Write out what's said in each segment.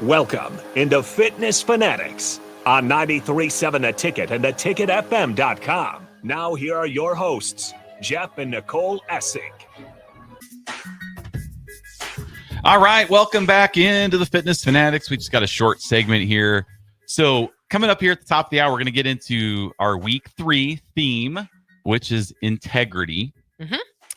Welcome into Fitness Fanatics on 93.7 The Ticket and theticketfm.com. Now here are your hosts, Jeff and Nicole Essig. All right, welcome back into the Fitness Fanatics. We just got a short segment here. So coming up here at the top of the hour, we're going to get into our week 3 theme, which is integrity.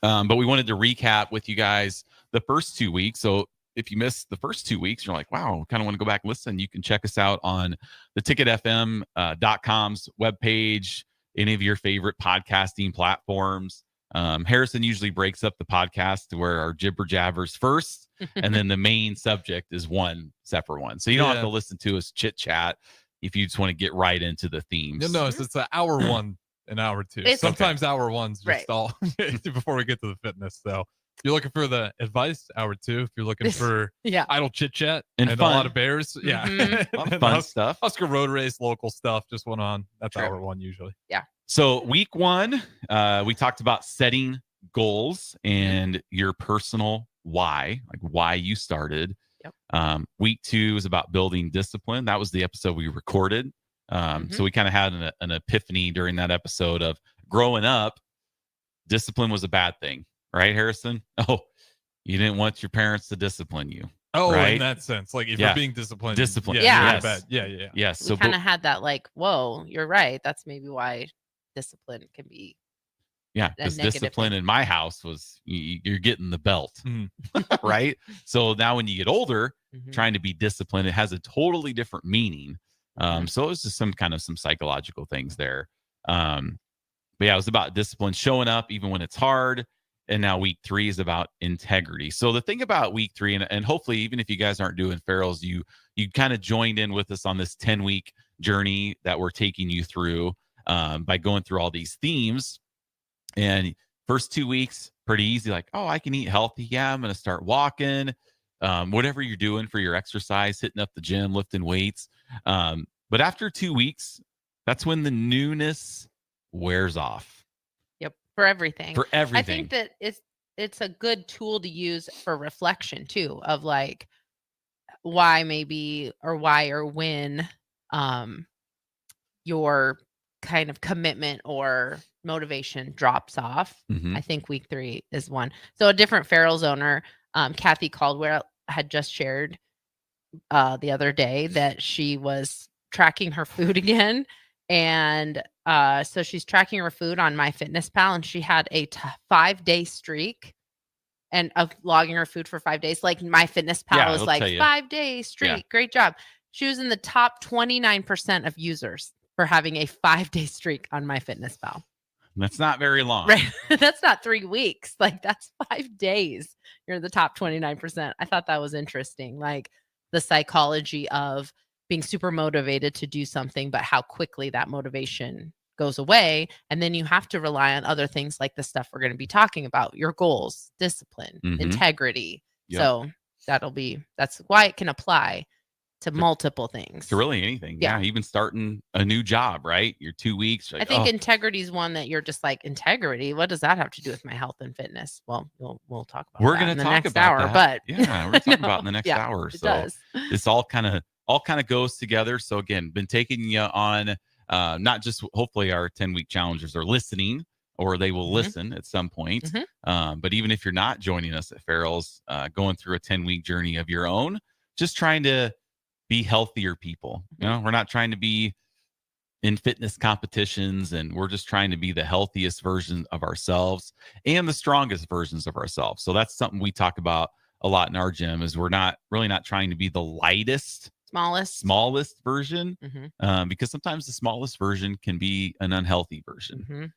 But we wanted to recap with you guys the first 2 weeks. So if you missed the first 2 weeks, you're like, wow, kind of want to go back and listen. You can check us out on the ticketfm.com's webpage, any of your favorite podcasting platforms. Harrison usually breaks up the podcast to where our jibber jabbers first, and then the main subject is one separate one. So you don't have to listen to us chit chat if you just want to get right into the themes. You'll notice it's an hour one and hour two. It's Sometimes hour one's just all before we get to the fitness. So if you're looking for the advice, hour 2. If you're looking for idle chit chat and a lot of bears, A lot of fun stuff. Husker Road Race, local stuff just went on. That's hour 1 usually. Yeah. So week 1, we talked about setting goals and your personal why, like why you started. Yep. Week 2 is about building discipline. That was the episode we recorded. So we kind of had an epiphany during that episode of growing up. Discipline was a bad thing, right, Harrison? Oh, you didn't want your parents to discipline you. Oh, right? In that sense, like if you're being disciplined. Yes. Bad. Yeah. Yes. So kind of had that like, whoa, you're right. That's maybe why discipline can be. Yeah, because discipline in my house was you're getting the belt, right? So now when you get older, trying to be disciplined, it has a totally different meaning. So it was just some psychological things there. But yeah, it was about discipline, showing up even when it's hard. And now week 3 is about integrity. So the thing about week 3, and hopefully even if you guys aren't doing ferals, you kind of joined in with us on this 10-week journey that we're taking you through by going through all these themes. And first 2 weeks, pretty easy. Like, oh, I can eat healthy. Yeah, I'm going to start walking. Whatever you're doing for your exercise, hitting up the gym, lifting weights. But after 2 weeks, that's when the newness wears off. Yep. For everything. I think that it's a good tool to use for reflection too, of like why or when your kind of commitment or motivation drops off. I think week 3 is one. So a different ferals owner, Kathy Caldwell, had just shared the other day that she was tracking her food again. And so she's tracking her food on MyFitnessPal, and she had a 5-day streak and of logging her food for 5 days. Like MyFitnessPal was like 5-day streak. Yeah. Great job. She was in the top 29% of users for having a 5-day streak on MyFitnessPal. That's not very long. Right. That's not 3 weeks. Like that's 5 days. You're in the top 29%. I thought that was interesting. Like the psychology of being super motivated to do something, but how quickly that motivation goes away. And then you have to rely on other things like the stuff we're going to be talking about, your goals, discipline, integrity. Yep. So that's why it can apply to multiple things. To really anything. Yeah. Even starting a new job, right? You're 2 weeks. Like, I think integrity is one that you're just like, integrity, what does that have to do with my health and fitness? Well, we'll talk about we're going to talk next about hour, that. But yeah, we're going to talk about in the next hour. It so does. It's all kind of goes together. So again, been taking you on not just hopefully our 10-week challengers are listening, or they will listen at some point. But even if you're not joining us at Ferals, going through a 10-week journey of your own, just trying to be healthier people. You know, we're not trying to be in fitness competitions, and we're just trying to be the healthiest version of ourselves and the strongest versions of ourselves. So that's something we talk about a lot in our gym, is we're not trying to be the lightest, smallest version, because sometimes the smallest version can be an unhealthy version.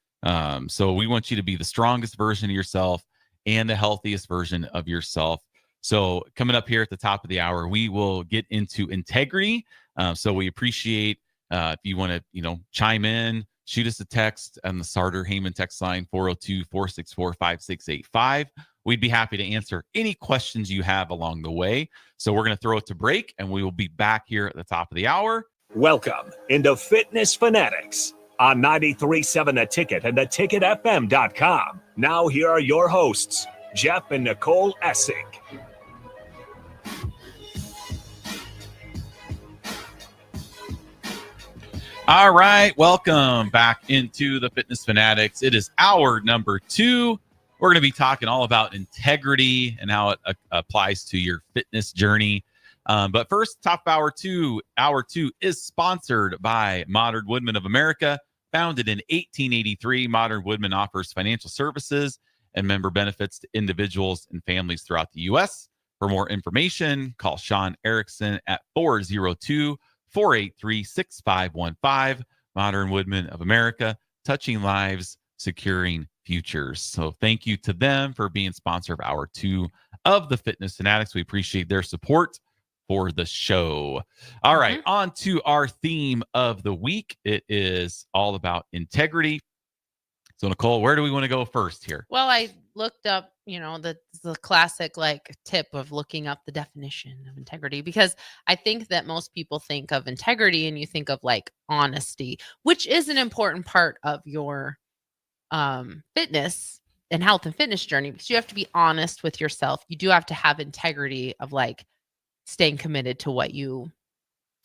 So we want you to be the strongest version of yourself and the healthiest version of yourself. So coming up here at the top of the hour, we will get into integrity. So we appreciate if you want to, chime in, shoot us a text on the Sartor Heyman text line, 402-464-5685. We'd be happy to answer any questions you have along the way. So we're going to throw it to break, and we will be back here at the top of the hour. Welcome into Fitness Fanatics on 93.7 The Ticket and theticketfm.com. Now here are your hosts, Jeff and Nicole Essig. All right, welcome back into the Fitness Fanatics. It is hour number 2. We're going to be talking all about integrity and how it applies to your fitness journey. But first, top of hour 2. Hour 2 is sponsored by Modern Woodmen of America. Founded in 1883, Modern Woodmen offers financial services and member benefits to individuals and families throughout the U.S. For more information, call Sean Erickson at 402-483-6515. Modern Woodmen of America, touching lives, securing futures. So thank you to them for being sponsor of hour 2 of the Fitness Fanatics. We appreciate their support for the show. All right, on to our theme of the week. It is all about integrity. So Nicole, where do we want to go first here? Well, I looked up, the classic tip of looking up the definition of integrity, because I think that most people think of integrity and you think of honesty, which is an important part of your fitness and health and fitness journey, because you have to be honest with yourself. You do have to have integrity of staying committed to what you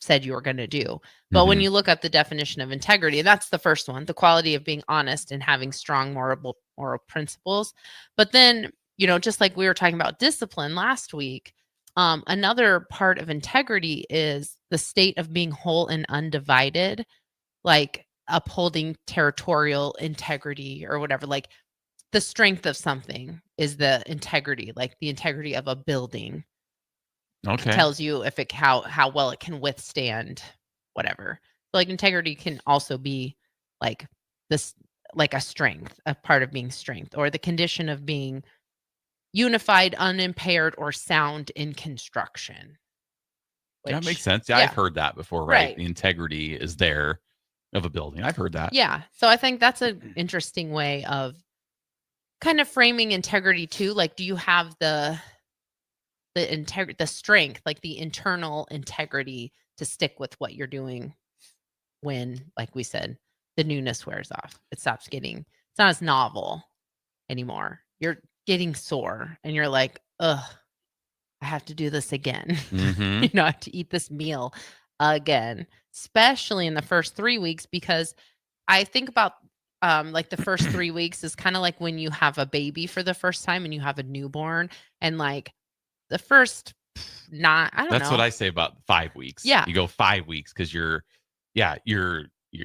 said you were going to do. But when you look up the definition of integrity, that's the first one, the quality of being honest and having strong moral principles. But then, just like we were talking about discipline last week, another part of integrity is the state of being whole and undivided, like upholding territorial integrity or whatever. The strength of something is the integrity, like the integrity of a building. Okay. It tells you if it how well it can withstand whatever. So integrity can also be this, a strength, a part of being strength, or the condition of being unified, unimpaired, or sound in construction. That makes sense. Yeah, I've heard that before, right? The integrity is there of a building. I've heard that. Yeah. So I think that's an interesting way of kind of framing integrity too. Do you have the strength, the internal integrity to stick with what you're doing when, like we said, the newness wears off. It's not as novel anymore. You're getting sore and you're like, ugh, I have to do this again. I have to eat this meal again, especially in the first 3 weeks, because I think about the first 3 weeks is kind of like when you have a baby for the first time and you have a newborn, and the first That's what I say about 5 weeks. Yeah. You go 5 weeks because you're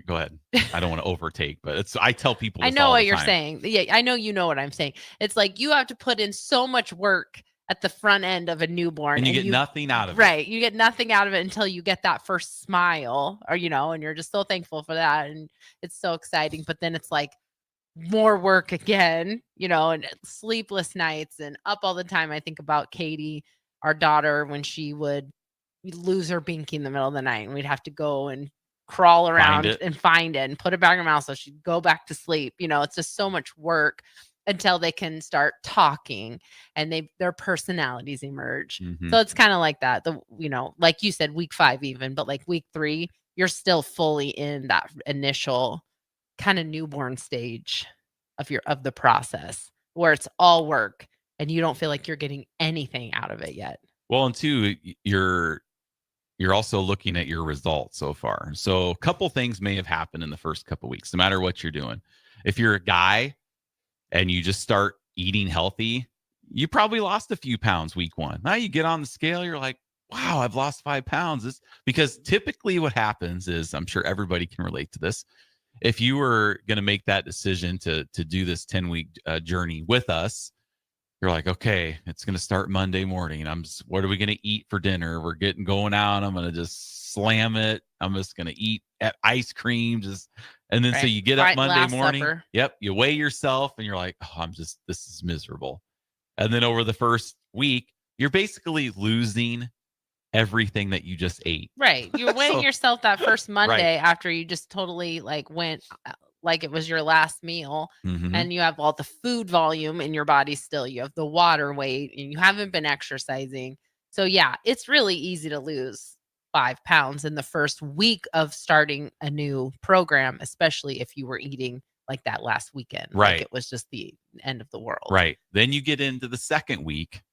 go ahead. I don't want to overtake, but I tell people this I know all what the you're time. saying. Yeah, I know you know what I'm saying. It's you have to put in so much work at the front end of a newborn. And you get nothing out of it. Right. You get nothing out of it until you get that first smile, or, and you're just so thankful for that. And it's so exciting. But then it's more work again, and sleepless nights and up all the time. I think about Katie, our daughter, when she would lose her binky in the middle of the night, and we'd have to go and crawl around and find it and put it back in her mouth so she'd go back to sleep. It's just so much work until they can start talking and their personalities emerge. So it's kind of like that. Like you said, week 5 even, but week 3, you're still fully in that initial kind of newborn stage of the process where it's all work and you don't feel like you're getting anything out of it yet. Well, and 2, you're also looking at your results so far. So a couple things may have happened in the first couple weeks, no matter what you're doing. If you're a guy and you just start eating healthy, you probably lost a few pounds week 1. Now you get on the scale, you're like, wow, I've lost 5 pounds. Because typically what happens is, I'm sure everybody can relate to this. If you were going to make that decision to do this 10-week journey with us, you're like, okay, it's going to start Monday morning. What are we going to eat for dinner? We're going out. I'm going to just slam it. I'm just going to eat ice cream. And then so you get up Monday morning. Supper. Yep. You weigh yourself and you're like, oh, this is miserable. And then over the first week, you're basically losing everything that you just ate. Right. You're weighing yourself that first Monday after you just totally went like it was your last meal, and you have all the food volume in your body still. You have the water weight and you haven't been exercising. So yeah, it's really easy to lose 5 pounds in the first week of starting a new program, especially if you were eating like that last weekend. Right. Like it was just the end of the world. Right. Then you get into the second week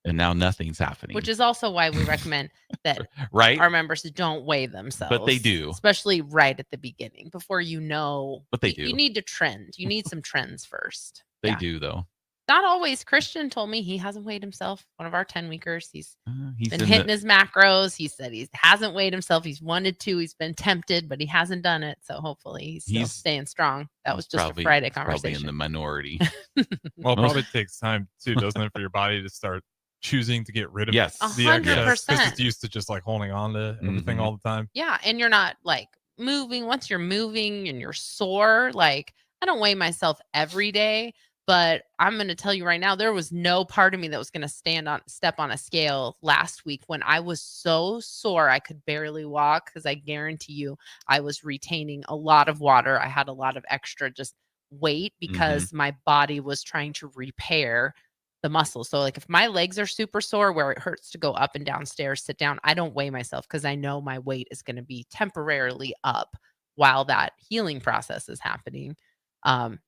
and now nothing's happening. Which is also why we recommend that right? Our members don't weigh themselves. But they do. Especially right at the beginning before you know. But they do. You need to trend. You need some trends first. They do, though. Not always. Christian told me he hasn't weighed himself. One of our 10-weekers. He's been hitting his macros. He said he hasn't weighed himself. He's wanted to. He's been tempted, but he hasn't done it. So hopefully he's still staying strong. That was just a Friday conversation. Probably in the minority. Well, it probably takes time too, doesn't it, for your body to start choosing to get rid of the 100%. excess, because it's used to just like holding on to everything all the time. Yeah, and you're not like moving. Once you're moving and you're sore, like I don't weigh myself every day, but I'm going to tell you right now, there was no part of me that was going to step on a scale last week when I was so sore I could barely walk, because I guarantee you I was retaining a lot of water. I had a lot of extra just weight because my body was trying to repair the muscles. So like if my legs are super sore where it hurts to go up and down stairs, sit down, I don't weigh myself because I know my weight is going to be temporarily up while that healing process is happening.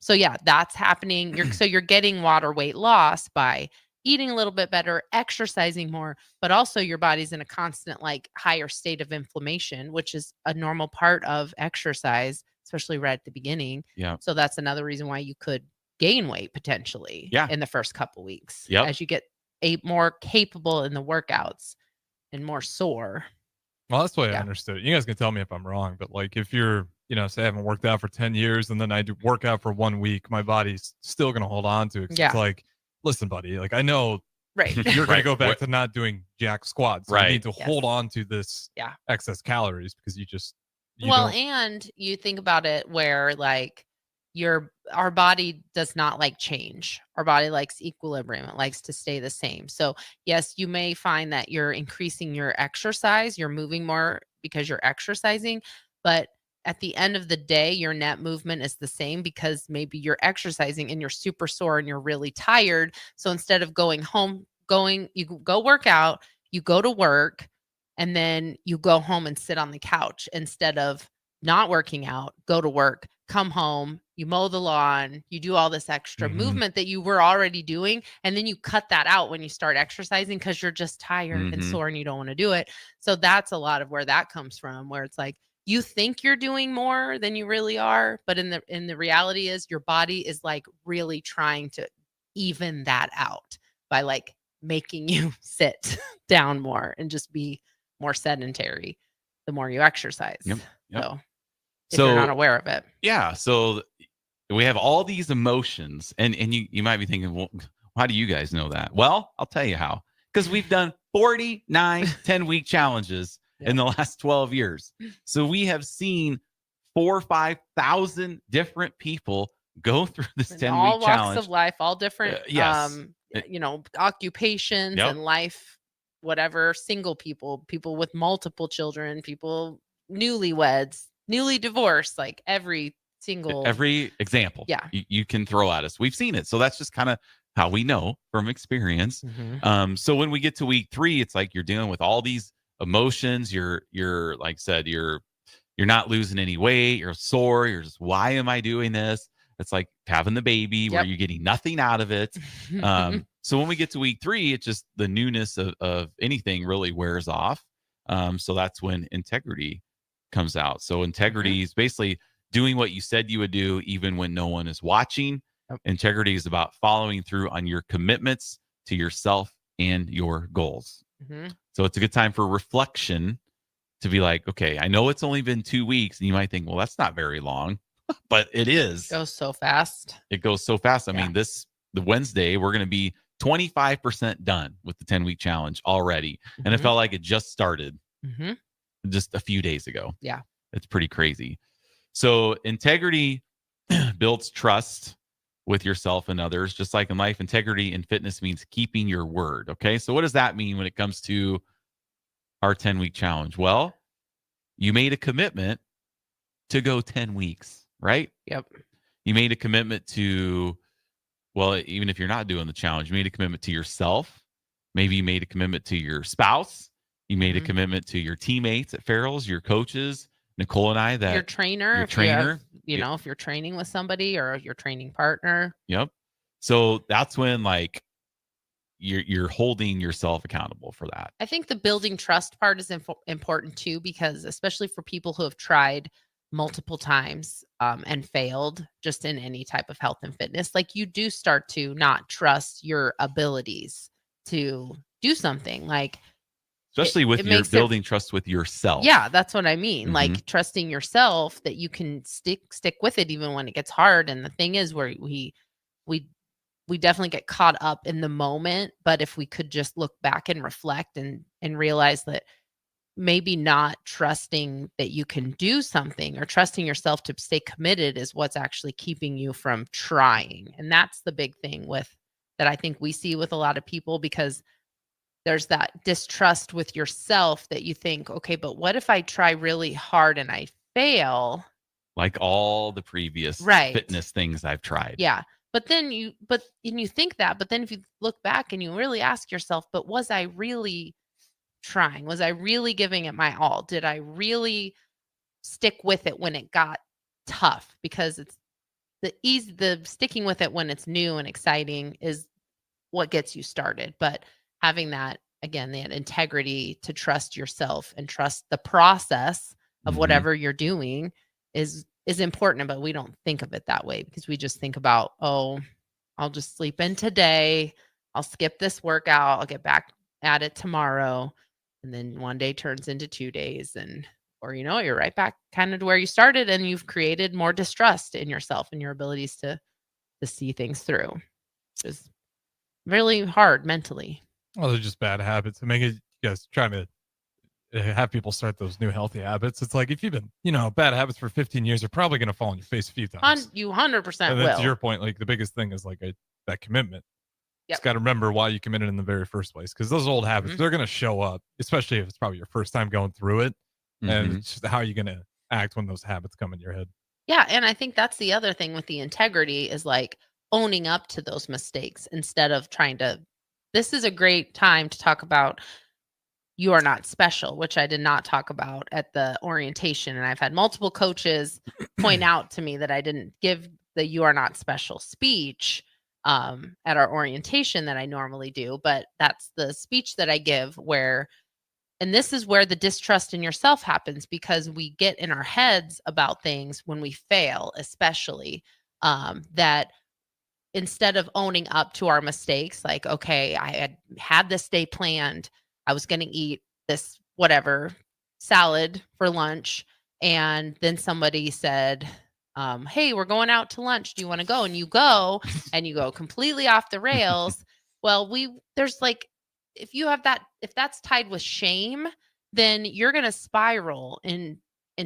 So yeah, that's happening. You're getting water weight loss by eating a little bit better, exercising more, but also your body's in a constant like higher state of inflammation, which is a normal part of exercise, especially right at the beginning. Yeah. So that's another reason why you could gain weight potentially in the first couple weeks as you get more capable in the workouts and more sore. Well, that's the way I understood it. You guys can tell me if I'm wrong, but like if you're, say I haven't worked out for 10 years and then I do work out for 1 week, my body's still going to hold on to it. It's like, listen, buddy, like I know you're going to go back to not doing jack squats. So you need to hold on to this excess calories because you and you think about it where like our body does not like change. Our body likes equilibrium. It likes to stay the same. So yes, you may find that you're increasing your exercise, you're moving more because you're exercising, but at the end of the day, your net movement is the same because maybe you're exercising and you're super sore and you're really tired. So instead of going home, you go work out, you go to work, and then you go home and sit on the couch instead of not working out, go to work, come home, you mow the lawn, you do all this extra movement that you were already doing. And then you cut that out when you start exercising because you're just tired and sore and you don't want to do it. So that's a lot of where that comes from, where it's like, you think you're doing more than you really are, but in the reality is your body is like really trying to even that out by like making you sit down more and just be more sedentary the more you exercise. Yep. So if you're not aware of it. Yeah. So we have all these emotions and you might be thinking, well, how do you guys know that? Well, I'll tell you how, because we've done 49 10-week challenges in the last 12 years. So we have seen 4,000 or 5,000 different people go through this 10-week challenge. All walks of life, all different, occupations and life, whatever, single people with multiple children, people, newlyweds, newly divorced, like every example you can throw at us. We've seen it. So that's just kind of how we know from experience. So when we get to week 3, it's like you're dealing with all these emotions. You're like I said, you're not losing any weight, you're sore, you're just, why am I doing this? It's like having the baby where you're getting nothing out of it. So when we get to week 3, it's just the newness of anything really wears off. So that's when integrity comes out. So integrity is basically doing what you said you would do even when no one is watching. Integrity is about following through on your commitments to yourself and your goals. So it's a good time for reflection to be like, okay, I know it's only been 2 weeks, and you might think, well, that's not very long, but it is. It goes so fast. It goes so fast. I mean, the Wednesday, we're going to be 25% done with the 10-week challenge already. And it felt like it just started just a few days ago. Yeah. It's pretty crazy. So integrity builds trust with yourself and others. Just like in life, integrity in fitness means keeping your word. Okay. So what does that mean when it comes to our 10-week challenge? Well, you made a commitment to go 10 weeks, right? Yep. You made a commitment to, well, even if you're not doing the challenge, you made a commitment to yourself. Maybe you made a commitment to your spouse. You made a commitment to your teammates at Farrell's, your coaches, Nicole and I, that your trainer, if you're training with somebody or your training partner. Yep. So that's when like you're holding yourself accountable for that. I think the building trust part is important too, because especially for people who have tried multiple times and failed just in any type of health and fitness, like you do start to not trust your abilities to do something. Like especially with your building trust with yourself. Yeah, that's what I mean. Like trusting yourself that you can stick with it even when it gets hard. And the thing is, where we definitely get caught up in the moment, but if we could just look back and reflect and realize that maybe not trusting that you can do something or trusting yourself to stay committed is what's actually keeping you from trying. And that's the big thing that I think we see with a lot of people, because there's that distrust with yourself that you think, okay, but what if I try really hard and I fail? Like all the previous fitness things I've tried. Yeah. But then you think that, but then if you look back and you really ask yourself, but was I really trying? Was I really giving it my all? Did I really stick with it when it got tough? Because it's the sticking with it when it's new and exciting is what gets you started. But having that, again, that integrity to trust yourself and trust the process of whatever you're doing is important, but we don't think of it that way, because we just think about, oh, I'll just sleep in today. I'll skip this workout. I'll get back at it tomorrow. And then one day turns into 2 days, or you're right back kind of to where you started, and you've created more distrust in yourself and your abilities to see things through. It's really hard mentally. Well, they're just bad habits. I mean, you guys trying to have people start those new healthy habits. It's like, if you've been, bad habits for 15 years, you're probably going to fall on your face a few times. You 100% and will. To your point, like the biggest thing is like that commitment. Yep. Just got to remember why you committed in the very first place, because those old habits, they're going to show up, especially if it's probably your first time going through it. And it's just how are you going to act when those habits come in your head? Yeah. And I think that's the other thing with the integrity is like owning up to those mistakes instead of trying to. This is a great time to talk about you are not special, which I did not talk about at the orientation. And I've had multiple coaches point out to me that I didn't give the you are not special speech at our orientation that I normally do. But that's the speech that I give and this is where the distrust in yourself happens, because we get in our heads about things when we fail, especially that instead of owning up to our mistakes, like, okay, I had this day planned. I was going to eat this whatever salad for lunch. And then somebody said, hey, we're going out to lunch. Do you want to go? And you go completely off the rails. Well, there's like, if that's tied with shame, then you're going to spiral and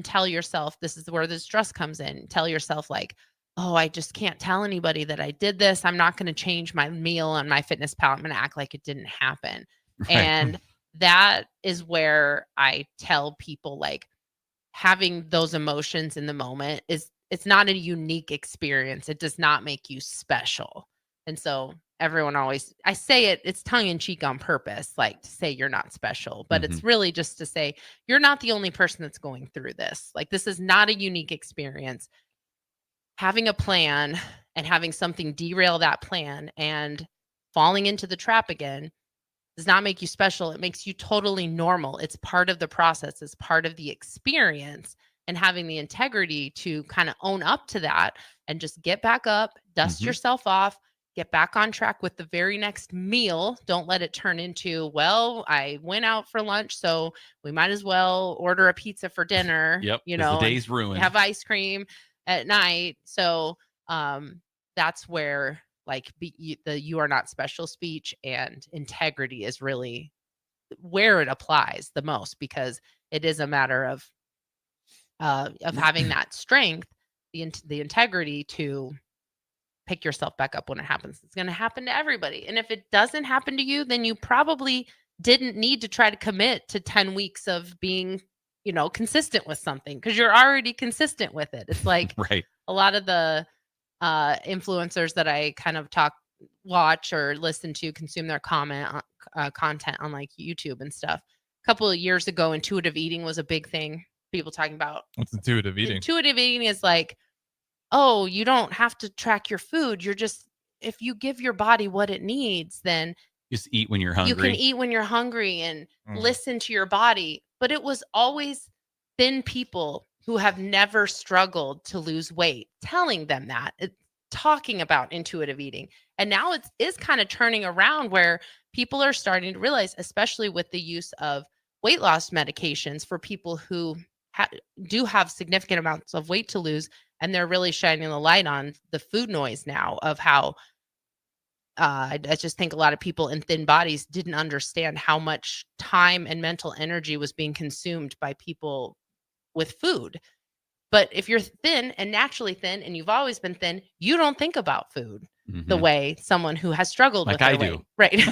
tell yourself, this is where this stress comes in. Tell yourself like, oh, I just can't tell anybody that I did this. I'm not going to change my meal on my fitness pal. I'm going to act like it didn't happen. Right. And that is where I tell people, like, having those emotions in the moment it's not a unique experience. It does not make you special. And so everyone I say it's tongue in cheek on purpose, like to say you're not special, but it's really just to say you're not the only person that's going through this. Like, this is not a unique experience. Having a plan and having something derail that plan and falling into the trap again does not make you special. It makes you totally normal. It's part of the process. It's part of the experience. And having the integrity to kind of own up to that and just get back up, dust yourself off, get back on track with the very next meal. Don't let it turn into, well, I went out for lunch, so we might as well order a pizza for dinner. Yep. The day's ruined. Have ice cream at night. So that's where like the you are not special speech and integrity is really where it applies the most, because it is a matter of having that strength, the integrity to pick yourself back up when it happens. It's going to happen to everybody. And if it doesn't happen to you, then you probably didn't need to try to commit to 10 weeks of being, consistent with something, because you're already consistent with it. It's like right. A lot of the influencers that I kind of watch or listen to, consume their content on like YouTube and stuff. A couple of years ago, intuitive eating was a big thing. People talking about what's intuitive eating. Intuitive eating is like, oh, you don't have to track your food. You're just, if you give your body what it needs, then Just eat when you're hungry. You can eat when you're hungry and listen to your body. But it was always thin people who have never struggled to lose weight telling them that, talking about intuitive eating. And now it is kind of turning around where people are starting to realize, especially with the use of weight loss medications for people who do have significant amounts of weight to lose. And they're really shining the light on the food noise now of how I just think a lot of people in thin bodies didn't understand how much time and mental energy was being consumed by people with food. But if you're thin and naturally thin and you've always been thin, you don't think about food the way someone who has struggled with their weight. Right.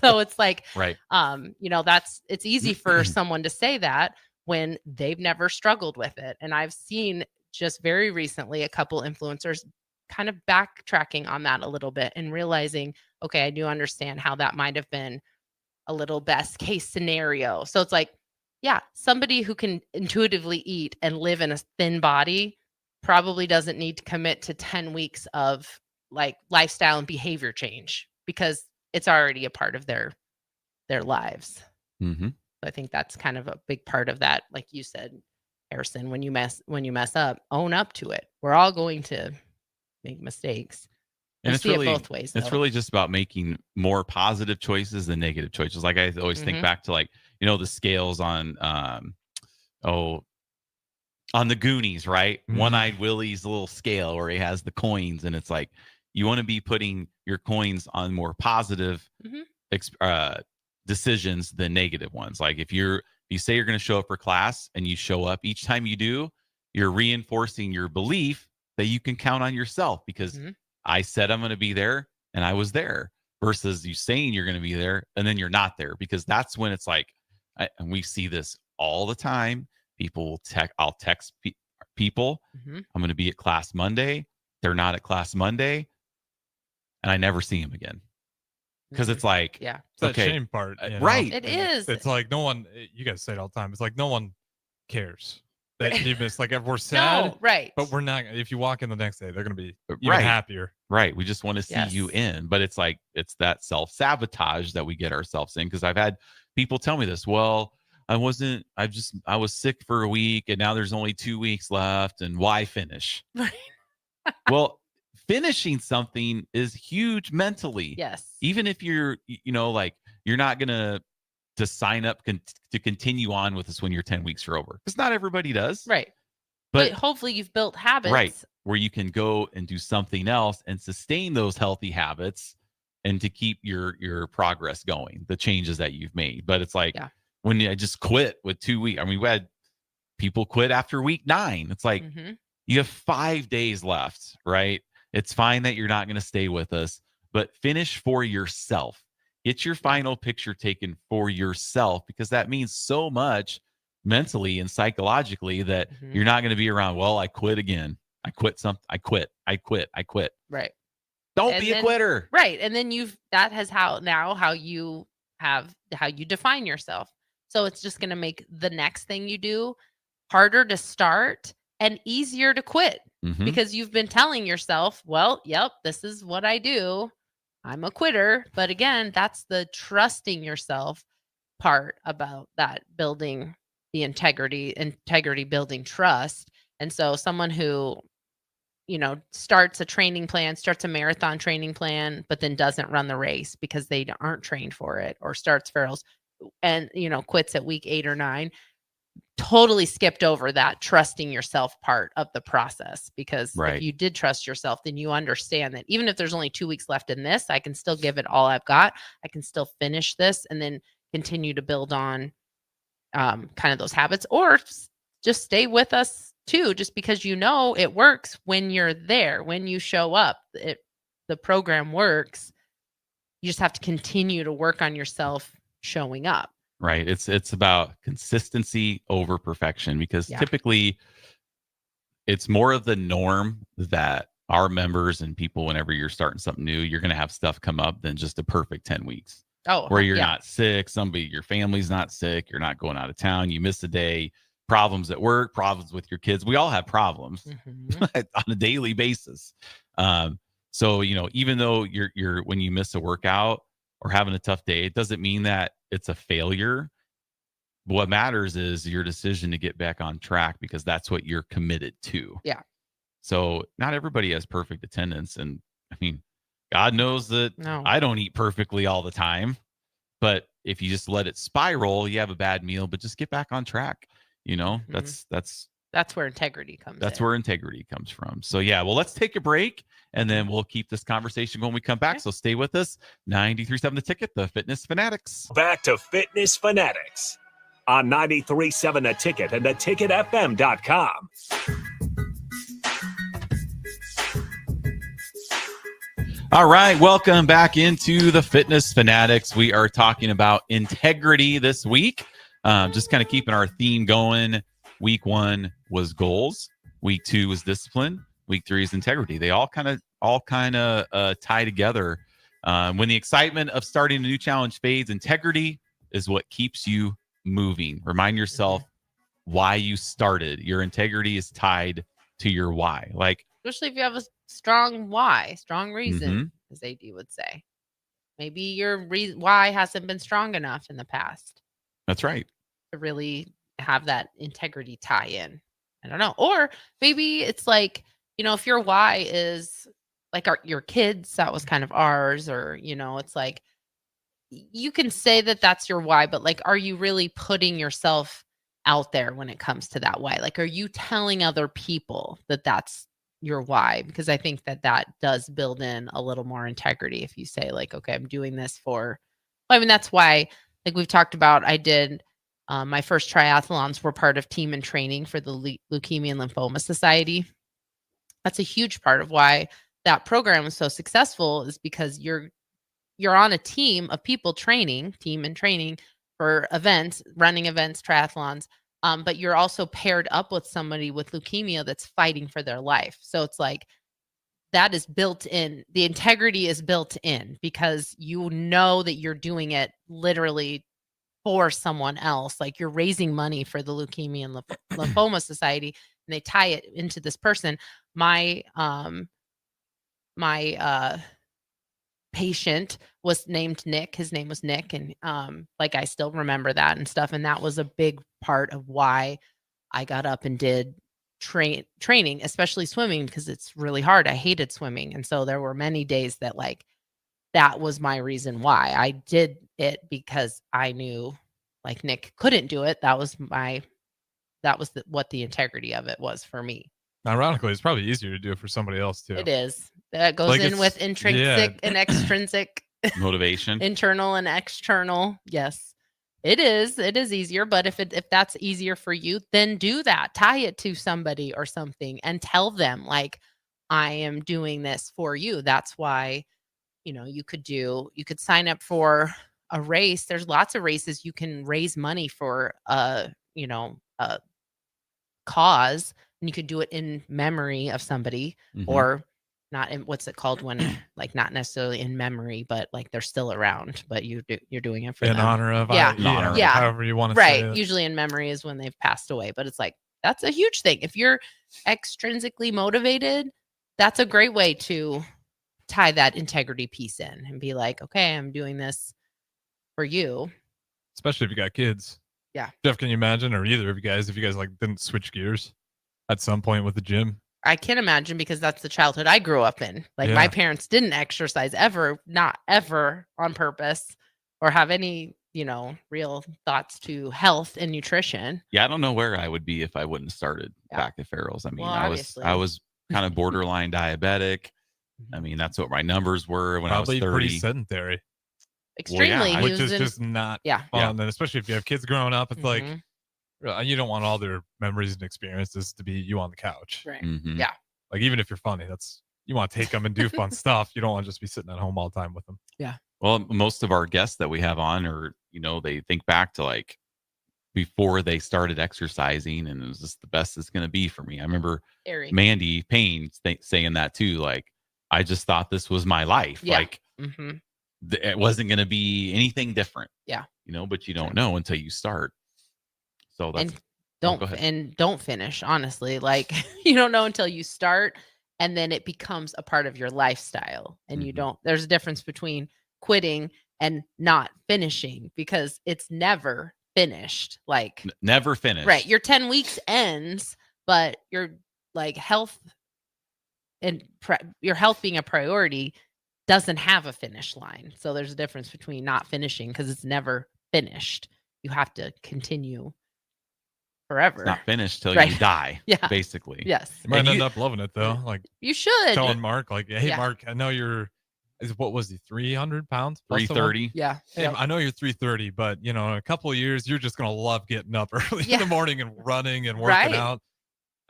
So it's like, right. It's easy for someone to say that when they've never struggled with it. And I've seen just very recently a couple influencers kind of backtracking on that a little bit and realizing, okay, I do understand how that might have been a little best case scenario. So it's like, yeah, somebody who can intuitively eat and live in a thin body probably doesn't need to commit to 10 weeks of like lifestyle and behavior change because it's already a part of their lives. So I think that's kind of a big part of that. Like you said, Harrison, when you mess up, own up to it. We're all going to make mistakes. And it's really, it both ways, it's really just about making more positive choices than negative choices. Like I always think back to like, the scales on, on the Goonies, right? One-Eyed Willie's little scale where he has the coins. And it's like, you want to be putting your coins on more positive decisions than negative ones. Like if you say you're going to show up for class and you show up, each time you do, you're reinforcing your belief that you can count on yourself because I said I'm going to be there and I was there versus you saying you're going to be there and then you're not there, because that's when it's like, and we see this all the time. People will I'll text people, I'm going to be at class Monday. They're not at class Monday. And I never see them again. Because it's like, it's that shame part. Right. It is. It's like no one, you guys say it all the time. It's like no one cares that you miss. Like if we're sad, no, right. But we're not. If you walk in the next day, they're going to be even happier. Right. We just want to see you in. But it's like, it's that self-sabotage that we get ourselves in. Because I've had people tell me this. Well, I was sick for a week and now there's only 2 weeks left. And why finish? Right. Well, finishing something is huge mentally. Yes. Even if you're, like you're not going to sign up to continue on with this when your 10 weeks are over. Because not everybody does. Right. But hopefully you've built habits. Right. Where you can go and do something else and sustain those healthy habits and to keep your progress going, the changes that you've made. But it's like when I just quit with 2 weeks. I mean, we had people quit after week 9. It's like you have 5 days left, right? It's fine that you're not going to stay with us, but finish for yourself. Get your final picture taken for yourself, because that means so much mentally and psychologically that you're not going to be around, well, I quit again. I quit something. I quit. Right. Don't be a quitter. Right. And then how you define yourself. So it's just going to make the next thing you do harder to start and easier to quit because you've been telling yourself, well, yep, this is what I do. I'm a quitter. But again, that's the trusting yourself part about that, building the integrity building trust. And so someone who, starts a marathon training plan, but then doesn't run the race because they aren't trained for it, or starts Farrell's and, quits at week 8 or 9, totally skipped over that trusting yourself part of the process. Because if you did trust yourself, then you understand that even if there's only 2 weeks left in this, I can still give it all I've got. I can still finish this and then continue to build on kind of those habits, or just stay with us too, just because it works when you're there, when you show up. The program works. You just have to continue to work on yourself showing up. Right. It's about consistency over perfection, because typically it's more of the norm that our members and people, whenever you're starting something new, you're going to have stuff come up than just a perfect 10 weeks. Where you're not sick, your family's not sick, you're not going out of town, you miss a day, problems at work, problems with your kids. We all have problems on a daily basis. So, even though you're when you miss a workout, or having a tough day, it doesn't mean that it's a failure. What matters is your decision to get back on track, because that's what you're committed to. Yeah. So not everybody has perfect attendance. And I mean, God knows that I don't eat perfectly all the time. But if you just let it spiral, you have a bad meal, but just get back on track. That's where integrity comes That's where integrity comes from. So yeah, well, let's take a break and then we'll keep this conversation going when we come back. Okay. So stay with us. 93.7 The Ticket, the Fitness Fanatics. Back to Fitness Fanatics on 93.7 The Ticket and theticketfm.com. All right, welcome back into the Fitness Fanatics. We are talking about integrity this week. Just kind of keeping our theme going. Week 1 was goals. Week 2 was discipline. Week 3 is integrity. They all kind of tie together. When the excitement of starting a new challenge fades, integrity is what keeps you moving. Remind yourself why you started. Your integrity is tied to your why. Like, especially if you have a strong why, strong reason, as AD would say. Maybe your why hasn't been strong enough in the past. That's right. To really have that integrity tie in. I don't know. Or maybe it's like, if your why is like your kids, that was kind of ours, or, it's like, you can say that that's your why, but like, are you really putting yourself out there when it comes to that why? Like, are you telling other people that that's your why? Because I think that does build in a little more integrity. If you say like, okay, I'm doing this that's why, like we've talked about, I did my first triathlons were part of team and training for the Leukemia and Lymphoma Society. That's a huge part of why that program was so successful, is because you're on a team of people team and training for events, running events, triathlons. But you're also paired up with somebody with leukemia that's fighting for their life. So it's like, that is built in. The integrity is built in because you know that you're doing it literally for someone else. Like, you're raising money for the Leukemia and Lymphoma Society, and they tie it into this person. My patient was named Nick. His name was Nick. And I still remember that and stuff. And that was a big part of why I got up and did training, especially swimming, because it's really hard. I hated swimming. And so there were many days that that was my reason why I did it, because I knew like Nick couldn't do it. That was what the integrity of it was for me. Ironically, it's probably easier to do it for somebody else too. It is. That goes in with intrinsic and extrinsic motivation, internal and external. Yes, it is. It is easier. But if that's easier for you, then do that. Tie it to somebody or something and tell them like, I am doing this for you. That's why, you could sign up for a race. There's lots of races you can raise money for a cause, and you could do it in memory of somebody, or not in, what's it called when like not necessarily in memory, but like they're still around, but you're doing it for in them. honor of, however you want to say it. Usually in memory is when they've passed away, but it's like, that's a huge thing. If you're extrinsically motivated, that's a great way to tie that integrity piece in and be like, okay, I'm doing this for you. Especially if you got kids. Yeah. Jeff, can you imagine, or either of you guys, if you guys like didn't switch gears at some point with the gym? I can imagine, because that's the childhood I grew up in. Like my parents didn't exercise ever, not ever on purpose, or have any, real thoughts to health and nutrition. Yeah. I don't know where I would be if I wouldn't have started back at Farrell's. I mean, I was kind of borderline diabetic. I mean, that's what my numbers were when probably I was 30. Pretty sedentary. Extremely. Which is just not fun. And especially if you have kids growing up, it's like, you don't want all their memories and experiences to be you on the couch. Right. Yeah. Like, even if you're funny, you want to take them and do fun stuff. You don't want to just be sitting at home all the time with them. Yeah. Well, most of our guests that we have on are, they think back to like before they started exercising, and it was just the best it's going to be for me. I remember Mandy Payne saying that too. Like, I just thought this was my life. Yeah. Like, it wasn't going to be anything different. Yeah. But you don't know until you start. So that's, don't finish, honestly. Like, you don't know until you start, and then it becomes a part of your lifestyle, and you don't, there's a difference between quitting and not finishing, because it's never finished. Like never finished. Right. Your 10 weeks ends, but your like health and your health being a priority doesn't have a finish line. So there's a difference between not finishing, because it's never finished. You have to continue forever. It's not finished till you die. Yeah. Basically. Yes. You might end up loving it though. Like you should. Telling Mark, like, hey, Mark, I know what was he, 300 pounds? 330. Yeah. Hey, I know you're 330, but in a couple of years, you're just going to love getting up early in the morning and running and working out.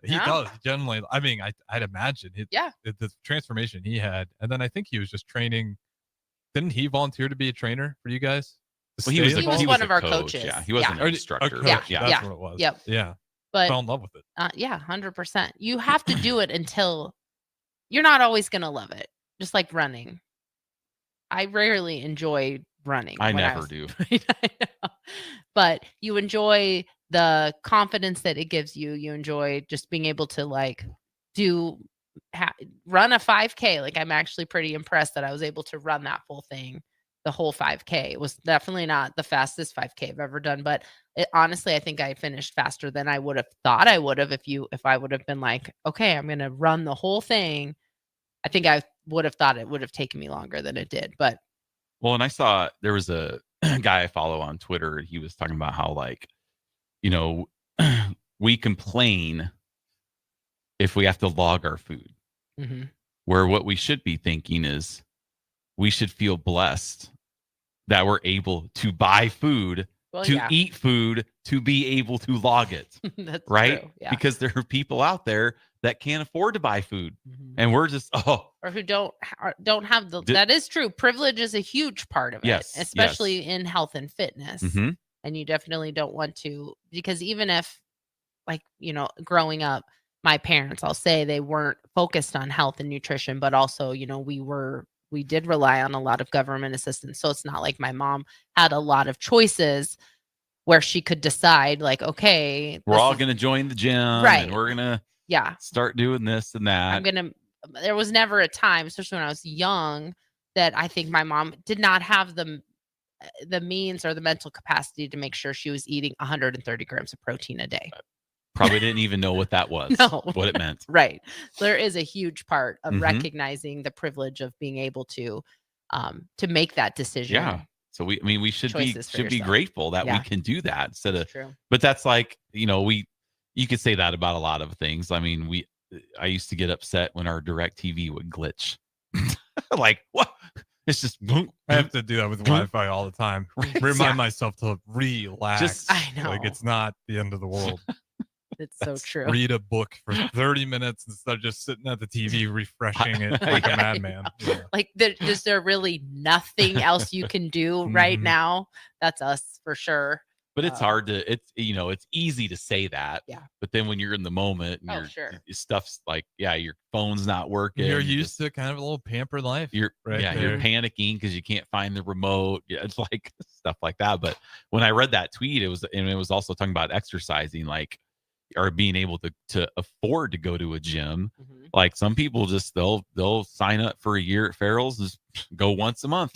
He does generally. I mean, I'd imagine the transformation he had. And then I think he was just training. Didn't he volunteer to be a trainer for you guys? Well, he was one of our coaches. Yeah, he wasn't an instructor. That's what it was. Yep. Yeah. But fell in love with it. 100%. You have to do it until you're not always going to love it. Just like running. I rarely enjoy running. I never do. But you enjoy the confidence that it gives you. You enjoy just being able to like run a 5K. Like I'm actually pretty impressed that I was able to run that full thing, the whole 5K. It was definitely not the fastest 5K I've ever done, but honestly, I think I finished faster than I would have thought I would have if I would have been like, okay, I'm going to run the whole thing. I think I would have thought it would have taken me longer than it did. But and I saw there was a guy I follow on Twitter, and he was talking about how, like, we complain if we have to log our food, where what we should be thinking is we should feel blessed that we're able to buy food, eat food, to be able to log it. That's right. True. Yeah. Because there are people out there that can't afford to buy food, and we're just or who don't have that is true. Privilege is a huge part of it, especially in health and fitness. And you definitely don't want to, because even if, like, growing up, my parents, I'll say, they weren't focused on health and nutrition, but also, we did rely on a lot of government assistance. So it's not like my mom had a lot of choices where she could decide, like, okay, we're all going to join the gym, right? And we're going to start doing this and that. There was never a time, especially when I was young, that I think my mom did not have the means or the mental capacity to make sure she was eating 130 grams of protein a day. Probably didn't even know what that was, what it meant. Right. So there is a huge part of recognizing the privilege of being able to make that decision. Yeah. So we should be grateful that we can do that instead of. True. But that's like, you could say that about a lot of things. I mean, I used to get upset when our DirecTV would glitch. Like, what? It's just. I have to do that with Wi-Fi all the time. Remind myself to relax. I know. Like, it's not the end of the world. It's so true. Read a book for 30 minutes instead of just sitting at the TV refreshing it like a madman. Yeah. Like, is there really nothing else you can do right now? That's us for sure. But it's hard to, it's easy to say that. Yeah. But then when you're in the moment and your stuff's like, your phone's not working. You're used to kind of a little pampered life. You're panicking because you can't find the remote. Yeah, it's like stuff like that. But when I read that tweet, it was also talking about exercising, like, or being able to afford to go to a gym. Like some people just they'll sign up for a year at Farrell's, just go once a month.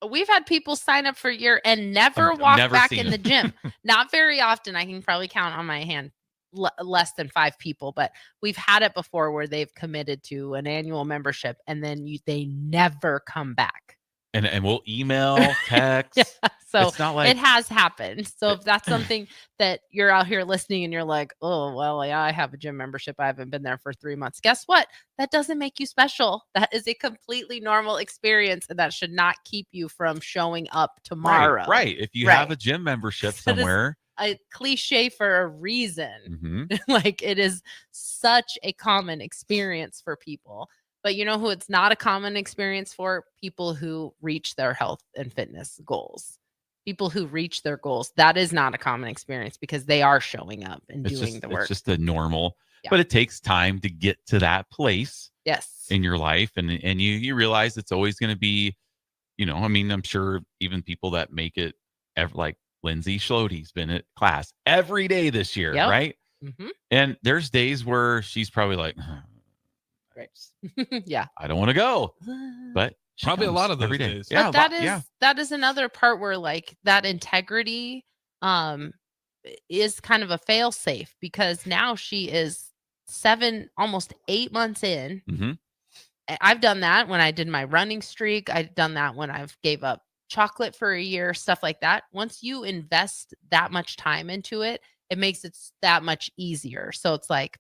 We've had people sign up for a year and never walk back in the gym. Not very often. I can probably count on my hand less than 5 people, but we've had it before where they've committed to an annual membership and then they never come back. And we'll email, text. So it's not like it has happened. So if that's something that you're out here listening and you're like, oh, well, I have a gym membership. I haven't been there for 3 months. Guess what? That doesn't make you special. That is a completely normal experience. And that should not keep you from showing up tomorrow. Right. If you have a gym membership somewhere. A cliche for a reason. Like, it is such a common experience for people. But you know who it's not a common experience for? People who reach their health and fitness goals. People who reach their goals. That is not a common experience because they are showing up and doing the work. It's just a normal, but it takes time to get to that place. Yes. In your life. And you realize it's always going to be, I'm sure even people that make it like Lindsay Schlote's been at class every day this year. Right. And there's days where she's probably like, right. Yeah. I don't want to go, but Probably a lot of those days. Yeah, but that is another part where like that integrity is kind of a fail safe, because now she is almost 8 months in. Mm-hmm. I've done that when I did my running streak. I've done that when I've gave up chocolate for a year, stuff like that. Once you invest that much time into it, it makes it that much easier. So it's like,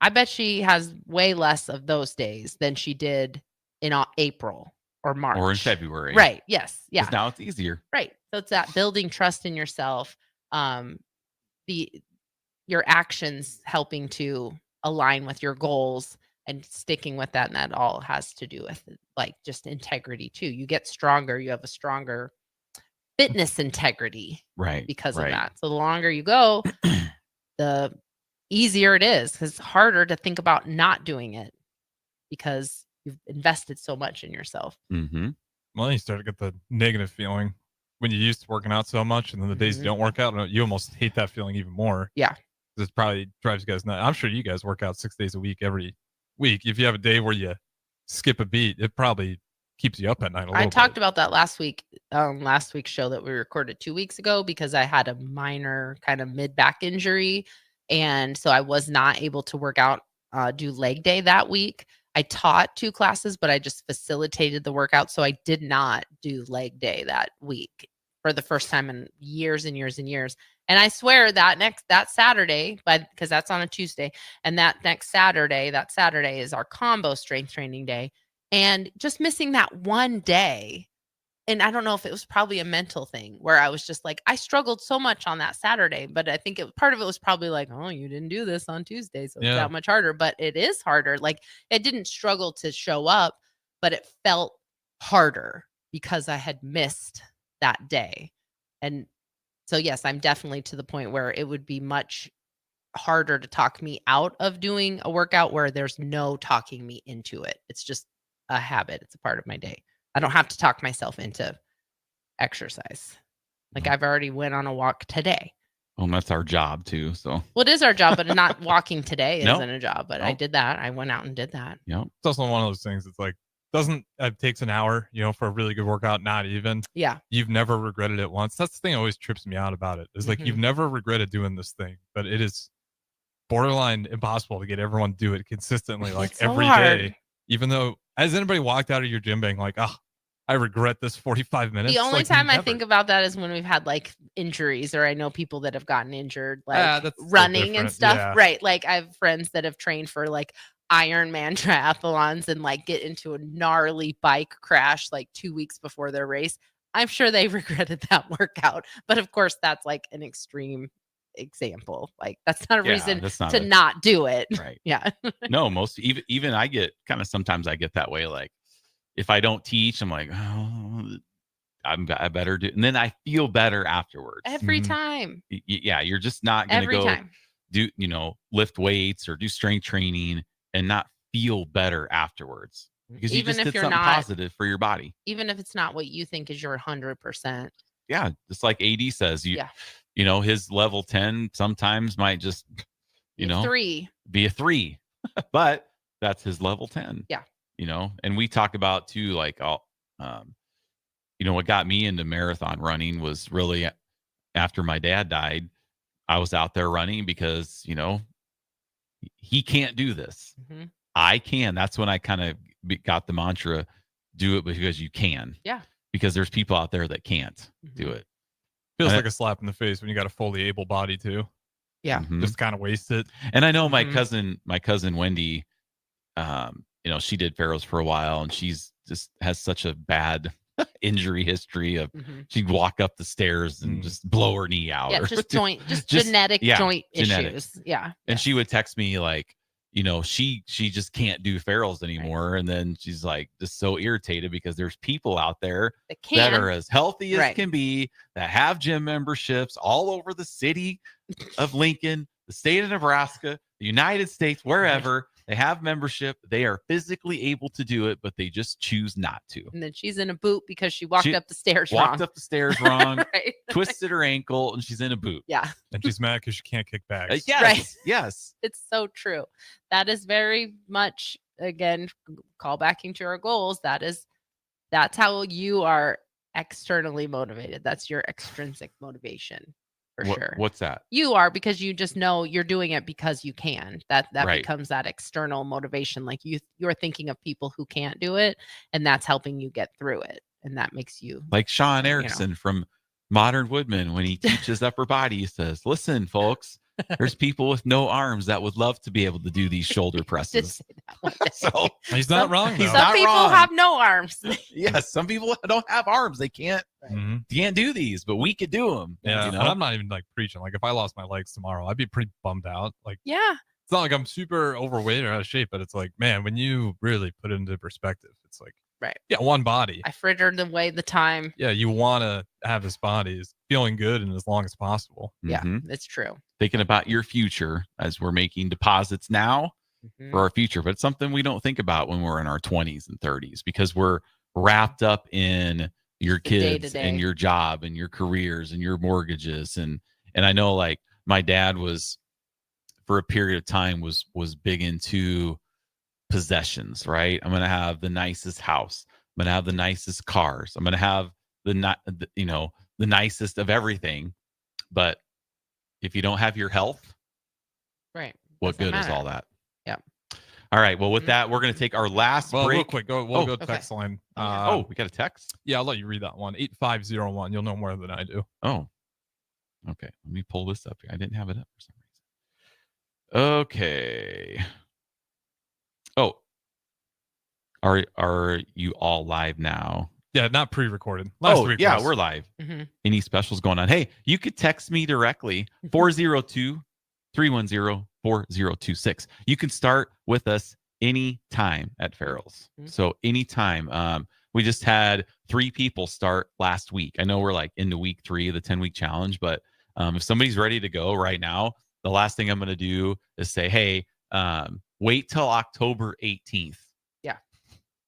I bet she has way less of those days than she did in April or March. Or in February. Right. Yes. Yeah. Now it's easier. Right. So it's that building trust in yourself. Your actions helping to align with your goals and sticking with that. And that all has to do with like just integrity too. You get stronger. You have a stronger fitness integrity. Right. Because of that. So the longer you go, the easier it is, because it's harder to think about not doing it because you've invested so much in yourself. Mm-hmm. Well, then you start to get the negative feeling when you're used to working out so much, and then the days you don't work out, you almost hate that feeling even more. Yeah. This probably drives you guys nuts. I'm sure you guys work out 6 days a week every week. If you have a day where you skip a beat, it probably keeps you up at night a little bit. I talked about that last week's show that we recorded 2 weeks ago, because I had a minor kind of mid-back injury. And so I was not able to work out, do leg day that week. I taught 2 classes, but I just facilitated the workout. So I did not do leg day that week for the first time in years and years and years. And I swear that Saturday, because that's on a Tuesday, and that Saturday is our combo strength training day. And just missing that one day, and I don't know if it was probably a mental thing where I was just like, I struggled so much on that Saturday, but I think part of it was probably like, oh, you didn't do this on Tuesday, so it's that much harder. But it is harder. Like, it didn't struggle to show up, but it felt harder because I had missed that day. And so, yes, I'm definitely to the point where it would be much harder to talk me out of doing a workout where there's no talking me into it. It's just a habit. It's a part of my day. I don't have to talk myself into exercise. Like, I've already went on a walk today. Well, that's our job too. So, well, it is our job, but not walking today isn't a job. But I did that. I went out and did that. Yeah. It's also one of those things. It's like, it takes an hour, for a really good workout, not even. Yeah. You've never regretted it once. That's the thing that always trips me out about it. Is like, you've never regretted doing this thing, but it is borderline impossible to get everyone to do it consistently, like every day. Even though, has anybody walked out of your gym being like, oh, I regret this 45 minutes? The only time I think about that is when we've had like injuries, or I know people that have gotten injured, like running and stuff. Yeah. Right. Like, I have friends that have trained for like Ironman triathlons and like get into a gnarly bike crash like 2 weeks before their race. I'm sure they regretted that workout. But of course, that's like an extreme example. Like, that's not a reason to not do it. Right. Yeah. No, even I get sometimes I get that way. Like, if I don't teach, I'm like, oh, I better do. And then I feel better afterwards. Every time. Yeah. You're just not going to go do, lift weights or do strength training and not feel better afterwards, because you just did something positive for your body. Even if it's not what you think is your 100%. Yeah. Just like AD says, his level 10 sometimes might just, be a 3, but that's his level 10. Yeah. And we talk about too, like, what got me into marathon running was really after my dad died. I was out there running because, he can't do this. Mm-hmm. I can. That's when I kind of got the mantra, do it because you can. Yeah. Because there's people out there that can't do it. Feels like a slap in the face when you got a fully able body too. Yeah. Just kind of waste it. And I know my cousin Wendy, she did Pharaohs for a while, and she's just has such a bad injury history of she'd walk up the stairs and just blow her knee out. Yeah, just genetic joint issues. Yeah. And she would text me like, she just can't do Pharaohs anymore. Right. And then she's like just so irritated because there's people out there that are as healthy as can be, that have gym memberships all over the city of Lincoln, the state of Nebraska, the United States, wherever. They have membership. They are physically able to do it, but they just choose not to. And then she's in a boot because she walked up the stairs wrong. Right. Twisted her ankle, and she's in a boot. Yeah. And she's mad because she can't kick bags. Yes. Right. Yes. It's so true. That is very much, again, call backing to our goals. That is That's how you are externally motivated. That's your extrinsic motivation for sure. What's that? You are, because you just know you're doing it because you can. That Right. becomes that external motivation. Like you're thinking of people who can't do it, and that's helping you get through it. And that makes you like Sean Erickson from Modern Woodman, when he teaches upper body, he says, listen, folks, there's people with no arms that would love to be able to do these shoulder presses. So he's not wrong. He's some not people wrong. have no arms. Yes, some people don't have arms. They can't do these, but we could do them. Yeah, you know? and I'm not even like preaching. Like if I lost my legs tomorrow, I'd be pretty bummed out. Like, yeah, it's not like I'm super overweight or out of shape, but it's like, man, when you really put it into perspective, it's like, right. Yeah, one body. I frittered away the time. Yeah, you want to have this body is feeling good and as long as possible. Yeah, it's true. Thinking about your future as we're making deposits now for our future, but it's something we don't think about when we're in our 20s and 30s because we're wrapped up in your kids and your job and your careers and your mortgages. And I know like my dad was, for a period of time, was big into possessions, right? I'm going to have the nicest house. I'm going to have the nicest cars. I'm going to have the nicest of everything. But if you don't have your health, right, what good is all that? Yeah. All right. Well, with that, we're going to take our last break. Real quick, we'll go text line. We got a text? Yeah, I'll let you read that one. 8501. You'll know more than I do. Oh, okay. Let me pull this up here. I didn't have it up for some reason. Okay. Oh, are you all live now? Yeah, not pre-recorded. Last week. Yeah, we're live. Any specials going on? Hey, you could text me directly, 402-310-4026. You can start with us anytime at Farrell's. So anytime. We just had 3 people start last week. I know we're like into week 3 of the 10-week challenge, but if somebody's ready to go right now, the last thing I'm going to do is say, hey, wait till October 18th.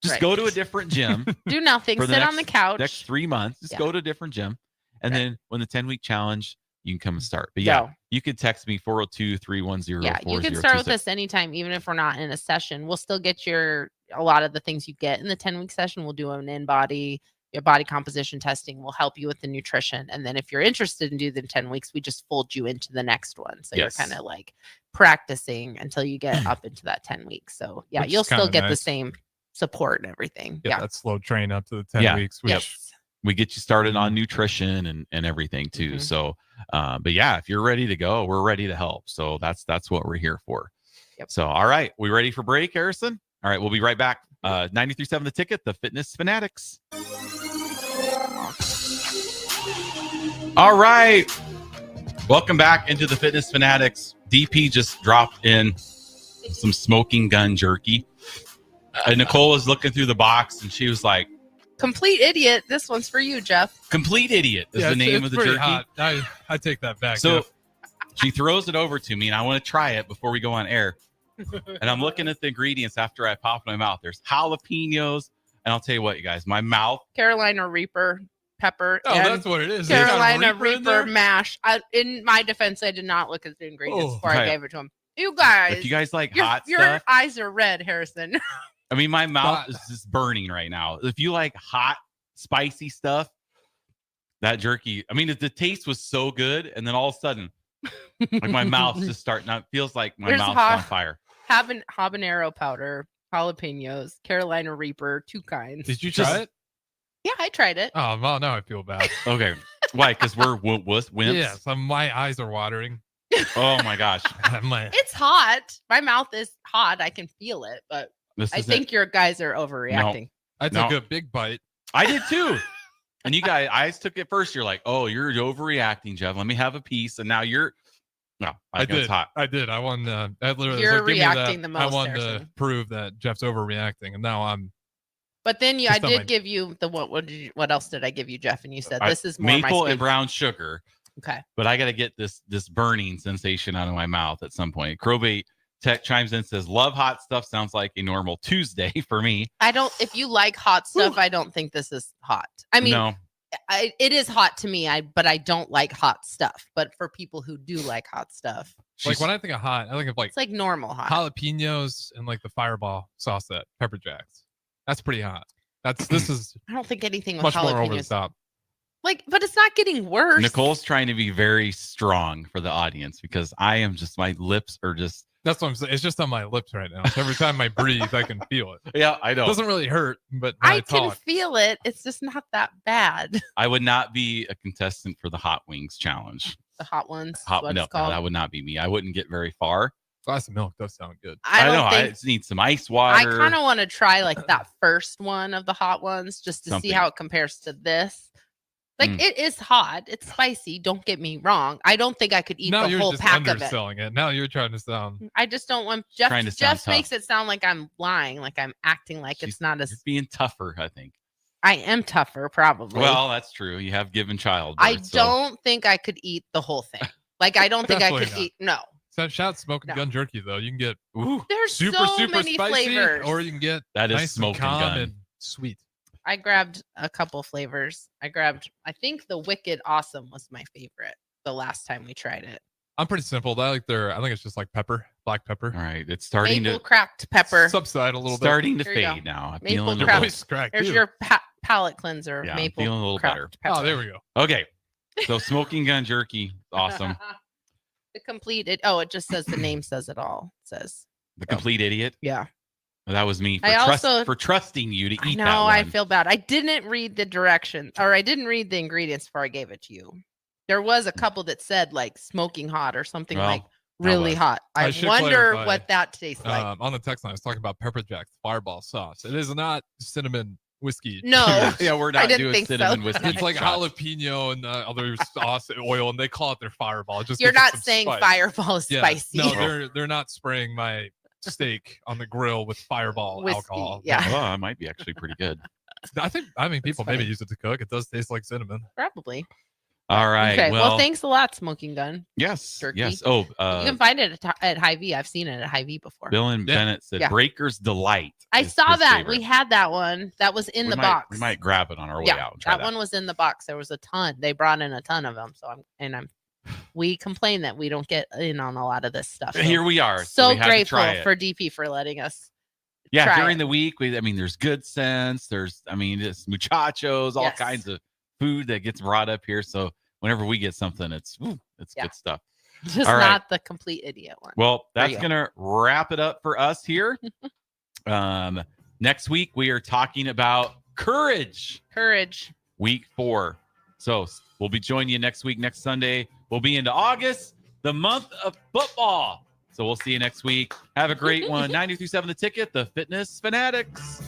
Just go to a different gym. Do nothing. Sit on the couch. Next 3 months. Just go to a different gym. And then when the 10-week challenge, you can come and start. But you could text me 402-310-4026. Yeah, you can start with us anytime, even if we're not in a session. We'll still get a lot of the things you get in the 10-week session. We'll do an in-body, your body composition testing. We'll help you with the nutrition. And then if you're interested in doing the 10 weeks, we just fold you into the next one. So you're kind of like practicing until you get up into that 10 weeks. So yeah, you'll still get the same support and everything. That slow train up to the 10 weeks. We get you started on nutrition and everything too. So, but yeah, if you're ready to go, we're ready to help. So that's what we're here for. So, all right. We ready for break, Harrison? All right. We'll be right back. 93.7 The Ticket, the Fitness Fanatics. All right. Welcome back into the Fitness Fanatics. DP just dropped in some smoking gun jerky. Nicole was looking through the box and she was like, complete idiot. This one's for you, Jeff. Complete idiot is the name of the jerky. Hot. I take that back. So she throws it over to me and I want to try it before we go on air. And I'm looking at the ingredients after I pop in my mouth. There's jalapenos. And I'll tell you what, you guys, my mouth. Carolina Reaper pepper. Oh, that's what it is. Carolina Reaper mash. In my defense, I did not look at the ingredients before I gave it to him. You guys. If you guys like hot stuff. Your eyes are red, Harrison. I mean, my mouth is just burning right now. If you like hot, spicy stuff, that jerky, I mean, the taste was so good. And then all of a sudden, like my mouth's just starting out. It feels like my mouth's on fire. Habanero powder, jalapenos, Carolina Reaper, 2 kinds. Did you try it? Yeah, I tried it. Oh, well, now I feel bad. Okay. Why? Because we're wimps? Yeah, so my eyes are watering. Oh, my gosh. It's hot. My mouth is hot. I can feel it, but I think your guys are overreacting. No, I took a big bite. I did too. And you guys took it first. You're like, oh, you're overreacting, Jeff. Let me have a piece. And now you're I did. It's hot. I did. I won. You're reacting the most. I wanted to prove that Jeff's overreacting, and now I'm. But then I did give you the what else did I give you, Jeff? And you said this is more maple and brown sugar. Okay. But I got to get this burning sensation out of my mouth at some point. Crowbait Tech chimes in and says, love hot stuff. Sounds like a normal Tuesday for me. If you like hot stuff, I don't think this is hot. I mean, no. It is hot to me, but I don't like hot stuff. But for people who do like hot stuff. Like when I think of hot, I think of it's like normal hot. Jalapenos and like the Fireball sauce that Pepper Jacks. That's pretty hot. This is I don't think anything with much more over the jalapenos. top. Like, but it's not getting worse. Nicole's trying to be very strong for the audience because I am just, my lips are just. That's what I'm saying. It's just on my lips right now. So every time I breathe, I can feel it. Yeah, I know. It doesn't really hurt, but when I can talk, feel it. It's just not that bad. I would not be a contestant for the hot wings challenge. The hot ones. No, that would not be me. I wouldn't get very far. Glass of milk does sound good. I know. I need some ice water. I kind of want to try like that first one of the hot ones just to see how it compares to this. Like it is hot. It's spicy. Don't get me wrong. I don't think I could eat the whole pack of it. Now you're just underselling it. Now you're trying to sound. I just don't want Jeff makes it sound like I'm lying, like I'm acting like it's not as. You're being tougher, I think. I am tougher, probably. Well, that's true. You have given child. I don't think I could eat the whole thing. Like I don't think I could eat. No. So shout smoking gun jerky though. You can get there's super so many spicy, flavors, or you can get that is nice smoking and calm gun and sweet. I grabbed a couple flavors. I think the Wicked Awesome was my favorite the last time we tried it. I'm pretty simple. I think it's just like pepper, black pepper. All right. It's starting Maple cracked pepper. Subside a little bit. Starting to fade now. I'm feeling a little. There's your palate cleanser. Yeah, maple. I'm feeling a little better. Pepper. Oh, there we go. Okay. So smoking gun jerky. Awesome. The complete it just says the name says it all. It says the complete idiot. Yeah. That was me for trusting you to eat that one. I feel bad. I didn't read the directions, or I didn't read the ingredients before I gave it to you. There was a couple that said like smoking hot or something like really hot. I wonder what that tastes like. On the text line, I was talking about Pepper Jack's Fireball sauce. It is not cinnamon whiskey. No. Yeah, we're not doing cinnamon whiskey. It's like jalapeno and other sauce oil, and they call it their Fireball. You're not saying spice. Fireball is spicy. No, they're not spraying my steak on the grill with Fireball whiskey, alcohol. Yeah. Well, it might be actually pretty good. I mean, people maybe use it to cook. It does taste like cinnamon. Probably. All right. Okay. Well, thanks a lot, Smoking Gun. Yes. Jerky. Yes. Oh, you can find it at Hy-Vee. I've seen it at Hy-Vee before. Bill and Bennett said Breaker's Delight. I saw that. Favorite. We had that one. That was in the box. We might grab it on our way out. And try that one was in the box. There was a ton. They brought in a ton of them. So we complain that we don't get in on a lot of this stuff. So here we are. So grateful for DP for letting us. Yeah, during the week, there's Good Sense. There's muchachos, all kinds of food that gets brought up here. So whenever we get something, it's good stuff. Just not the complete idiot one. Well, that's gonna wrap it up for us here. Next week we are talking about courage. Week 4. So we'll be joining you next week, next Sunday. We'll be into August, the month of football. So we'll see you next week. Have a great one. 93.7 The Ticket, the Fitness Fanatics.